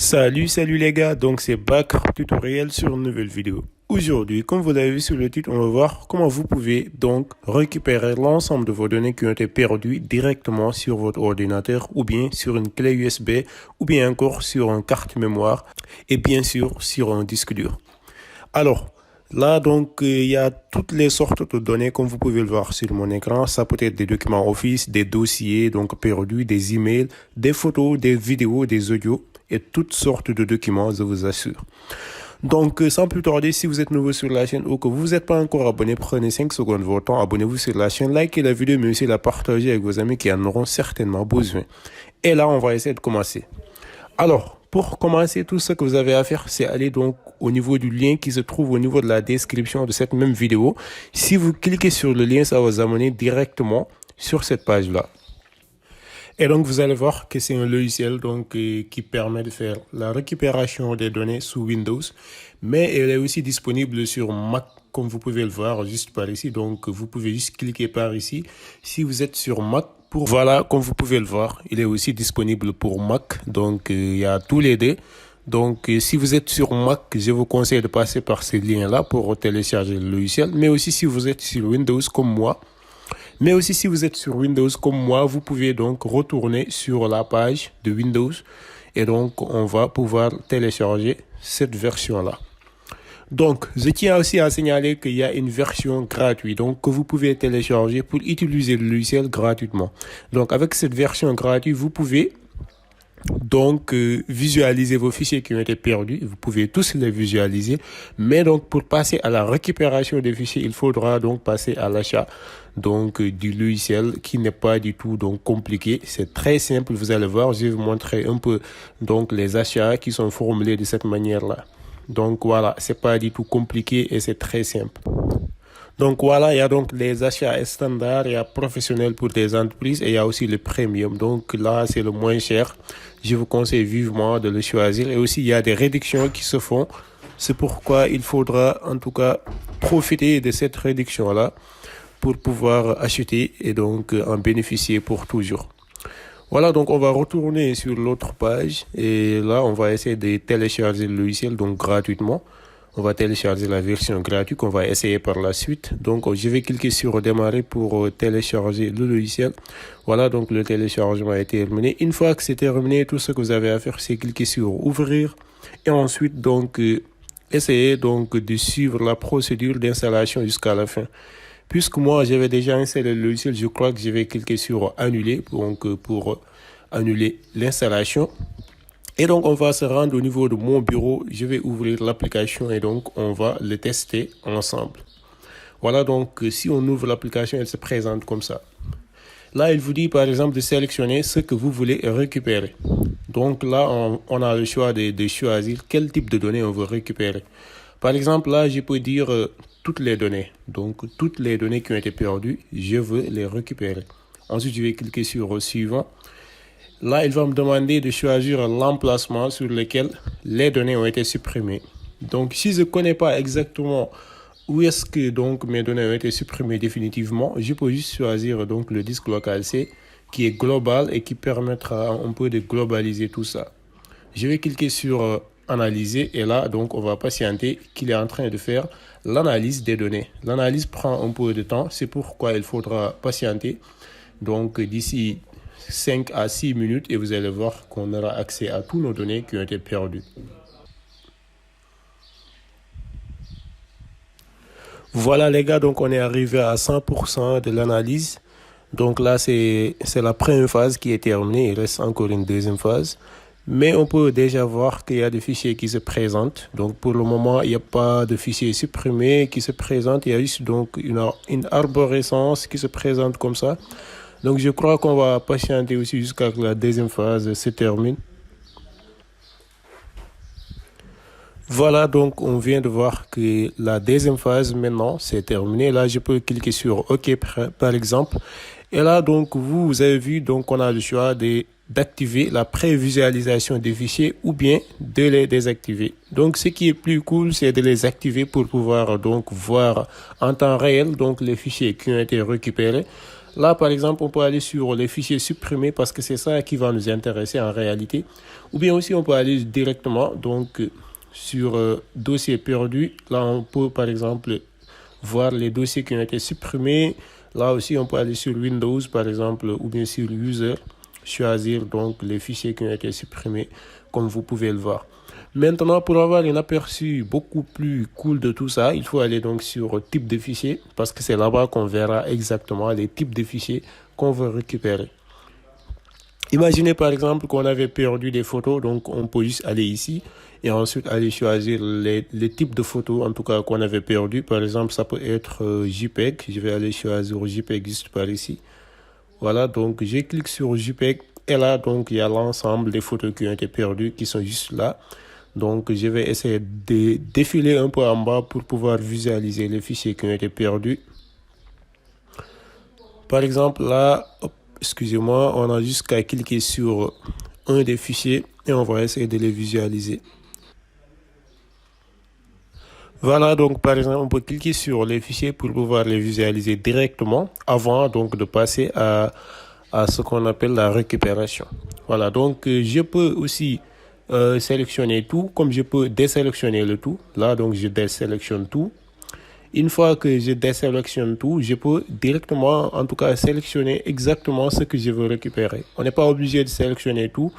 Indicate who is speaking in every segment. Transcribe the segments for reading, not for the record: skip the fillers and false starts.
Speaker 1: Salut les gars, donc c'est Bakr tutoriel sur une nouvelle vidéo. Aujourd'hui, comme vous l'avez vu sur le titre, on va voir comment vous pouvez donc récupérer l'ensemble de vos données qui ont été perdues directement sur votre ordinateur ou bien sur une clé USB ou bien encore sur une carte mémoire et bien sûr sur un disque dur. Alors, là donc il y a toutes les sortes de données comme vous pouvez le voir sur mon écran. Ça peut être des documents Office, des dossiers donc perdus, des emails, des photos, des vidéos, des audios et toutes sortes de documents, je vous assure. Donc, sans plus tarder, si vous êtes nouveau sur la chaîne ou que vous n'êtes pas encore abonné, prenez 5 secondes de votre temps, abonnez-vous sur la chaîne, likez la vidéo, mais aussi la partagez avec vos amis qui en auront certainement besoin. Et là, on va essayer de commencer. Alors, pour commencer, tout ce que vous avez à faire, c'est aller donc au niveau du lien qui se trouve au niveau de la description de cette même vidéo. Si vous cliquez sur le lien, ça va vous amener directement sur cette page-là. Et donc, vous allez voir que c'est un logiciel donc, qui permet de faire la récupération des données sous Windows, mais elle est aussi disponible sur Mac, comme vous pouvez le voir juste par ici. Donc, vous pouvez juste cliquer par ici. Si vous êtes sur Mac, voilà, comme vous pouvez le voir, il est aussi disponible pour Mac. Donc, il y a tous les deux. Donc, si vous êtes sur Mac, je vous conseille de passer par ce lien-là pour télécharger le logiciel. Mais aussi, si vous êtes sur Windows comme moi, vous pouvez donc retourner sur la page de Windows et donc on va pouvoir télécharger cette version-là. Donc, je tiens aussi à signaler qu'il y a une version gratuite donc que vous pouvez télécharger pour utiliser le logiciel gratuitement. Donc, avec cette version gratuite, vous pouvez donc visualiser vos fichiers qui ont été perdus. Vous pouvez tous les visualiser, mais donc pour passer à la récupération des fichiers, il faudra donc passer à l'achat donc du logiciel qui n'est pas du tout donc compliqué. C'est très simple, vous allez voir, je vais vous montrer un peu donc les achats qui sont formulés de cette manière-là. Donc voilà, c'est pas du tout compliqué et c'est très simple. Donc voilà, il y a donc les achats standards, il y a professionnels pour des entreprises et il y a aussi le premium. Donc là, c'est le moins cher. Je vous conseille vivement de le choisir. Et aussi, il y a des réductions qui se font. C'est pourquoi il faudra en tout cas profiter de cette réduction-là pour pouvoir acheter et donc en bénéficier pour toujours. Voilà, donc on va retourner sur l'autre page et là, on va essayer de télécharger le logiciel donc gratuitement. On va télécharger la version gratuite qu'on va essayer par la suite. Donc, je vais cliquer sur démarrer pour télécharger le logiciel. Voilà, donc le téléchargement a été terminé. Une fois que c'est terminé, tout ce que vous avez à faire, c'est cliquer sur ouvrir et ensuite donc essayer donc de suivre la procédure d'installation jusqu'à la fin. Puisque moi, j'avais déjà installé le logiciel, je crois que je vais cliquer sur annuler donc pour annuler l'installation. Et donc, on va se rendre au niveau de mon bureau. Je vais ouvrir l'application et donc, on va le tester ensemble. Voilà, donc, si on ouvre l'application, elle se présente comme ça. Là, il vous dit, par exemple, de sélectionner ce que vous voulez récupérer. Donc, là, on a le choix de choisir quel type de données on veut récupérer. Par exemple, là, je peux dire toutes les données. Donc, toutes les données qui ont été perdues, je veux les récupérer. Ensuite, je vais cliquer sur suivant. Là, il va me demander de choisir l'emplacement sur lequel les données ont été supprimées. Donc, si je ne connais pas exactement où est-ce que donc mes données ont été supprimées définitivement, je peux juste choisir donc le disque local C qui est global et qui permettra un peu de globaliser tout ça. Je vais cliquer sur analyser et là, donc, on va patienter qu'il est en train de faire l'analyse des données. L'analyse prend un peu de temps, c'est pourquoi il faudra patienter. Donc, d'ici 5 à 6 minutes et vous allez voir qu'on aura accès à tous nos données qui ont été perdues. Voilà les gars, donc on est arrivé à 100% de l'analyse. Donc là, c'est la première phase qui est terminée. Il reste encore une deuxième phase. Mais on peut déjà voir qu'il y a des fichiers qui se présentent. Donc pour le moment, il n'y a pas de fichiers supprimés qui se présentent. Il y a juste donc une arborescence qui se présente comme ça. Donc, je crois qu'on va patienter aussi jusqu'à ce que la deuxième phase se termine. Voilà, donc on vient de voir que la deuxième phase maintenant c'est terminé. Là, je peux cliquer sur OK par exemple. Et là, donc vous avez vu, donc on a le choix d'activer la prévisualisation des fichiers ou bien de les désactiver. Donc, ce qui est plus cool, c'est de les activer pour pouvoir donc voir en temps réel donc les fichiers qui ont été récupérés. Là, par exemple, on peut aller sur les fichiers supprimés parce que c'est ça qui va nous intéresser en réalité. Ou bien aussi, on peut aller directement donc sur dossier perdu. Là, on peut par exemple voir les dossiers qui ont été supprimés. Là aussi, on peut aller sur Windows, par exemple, ou bien sur User, choisir donc les fichiers qui ont été supprimés, comme vous pouvez le voir. Maintenant, pour avoir un aperçu beaucoup plus cool de tout ça, il faut aller donc sur type de fichier, parce que c'est là-bas qu'on verra exactement les types de fichiers qu'on veut récupérer. Imaginez par exemple qu'on avait perdu des photos, donc on peut juste aller ici et ensuite aller choisir les types de photos en tout cas qu'on avait perdu. Par exemple, ça peut être JPEG. Je vais aller choisir JPEG juste par ici. Voilà, donc je clique sur JPEG et là donc il y a l'ensemble des photos qui ont été perdues qui sont juste là. Donc je vais essayer de défiler un peu en bas pour pouvoir visualiser les fichiers qui ont été perdus. Par exemple là, excusez-moi, on a juste qu'à cliquer sur un des fichiers et on va essayer de les visualiser. Voilà, donc par exemple, on peut cliquer sur les fichiers pour pouvoir les visualiser directement avant donc de passer à ce qu'on appelle la récupération. Voilà, donc je peux aussi sélectionner tout, comme je peux désélectionner le tout. Là, donc je désélectionne tout. Une fois que je désélectionne tout, je peux directement, en tout cas, sélectionner exactement ce que je veux récupérer. On n'est pas obligé de sélectionner tout,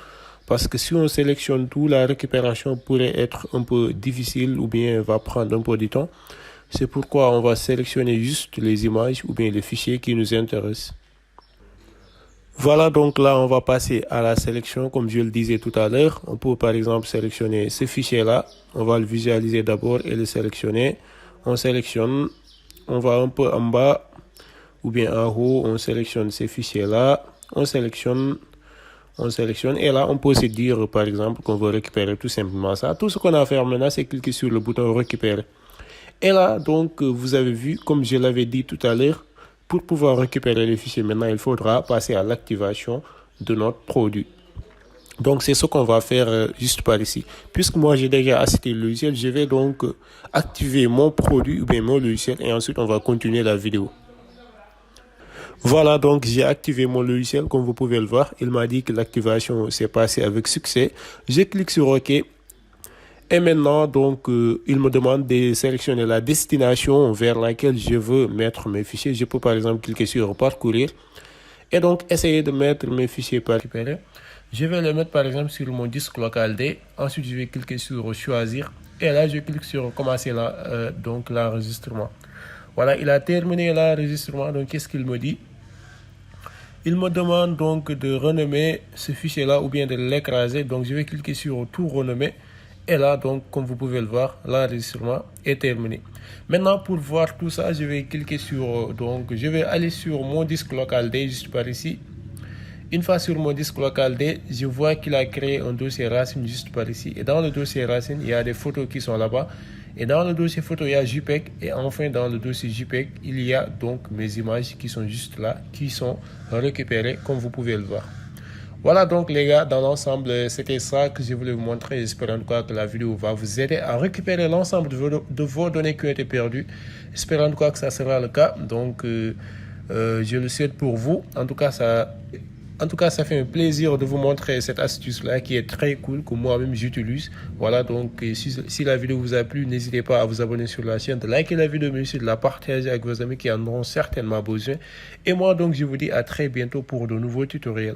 Speaker 1: parce que si on sélectionne tout, la récupération pourrait être un peu difficile ou bien va prendre un peu de temps. C'est pourquoi on va sélectionner juste les images ou bien les fichiers qui nous intéressent. Voilà, donc là, on va passer à la sélection, comme je le disais tout à l'heure. On peut par exemple sélectionner ce fichier-là. On va le visualiser d'abord et le sélectionner. On sélectionne, on va un peu en bas ou bien en haut, on sélectionne ces fichiers-là. On sélectionne et là, on peut se dire par exemple qu'on veut récupérer tout simplement ça. Tout ce qu'on a à faire maintenant, c'est cliquer sur le bouton récupérer. Et là, donc, vous avez vu, comme je l'avais dit tout à l'heure, pour pouvoir récupérer les fichiers, maintenant, il faudra passer à l'activation de notre produit. Donc, c'est ce qu'on va faire juste par ici. Puisque moi, j'ai déjà accepté le logiciel, je vais donc activer mon produit ou bien mon logiciel et ensuite, on va continuer la vidéo. Voilà, donc j'ai activé mon logiciel, comme vous pouvez le voir. Il m'a dit que l'activation s'est passée avec succès. Je clique sur OK. Et maintenant, donc, il me demande de sélectionner la destination vers laquelle je veux mettre mes fichiers. Je peux par exemple cliquer sur parcourir et donc essayer de mettre mes fichiers par récupérer. Je vais les mettre par exemple sur mon disque local D. Ensuite, je vais cliquer sur choisir et là, je clique sur commencer donc l'enregistrement. Voilà, il a terminé l'enregistrement. Donc, qu'est-ce qu'il me dit? Il me demande donc de renommer ce fichier-là ou bien de l'écraser. Donc, je vais cliquer sur tout renommer. Et là, donc, comme vous pouvez le voir, l'enregistrement est terminé. Maintenant, pour voir tout ça, je vais cliquer sur, donc, je vais aller sur mon disque local D, juste par ici. Une fois sur mon disque local D, je vois qu'il a créé un dossier racine juste par ici. Et dans le dossier racine, il y a des photos qui sont là-bas. Et dans le dossier photo, il y a JPEG. Et enfin, dans le dossier JPEG, il y a donc mes images qui sont juste là, qui sont récupérées, comme vous pouvez le voir. Voilà donc les gars, dans l'ensemble, c'était ça que je voulais vous montrer. J'espère en tout cas que la vidéo va vous aider à récupérer l'ensemble de vos données qui ont été perdues. J'espère en tout cas que ça sera le cas. Donc, je le souhaite pour vous. En tout cas, ça fait un plaisir de vous montrer cette astuce-là qui est très cool, que moi-même j'utilise. Voilà, donc si la vidéo vous a plu, n'hésitez pas à vous abonner sur la chaîne, de liker la vidéo, mais aussi de la partager avec vos amis qui en auront certainement besoin. Et moi, donc, je vous dis à très bientôt pour de nouveaux tutoriels.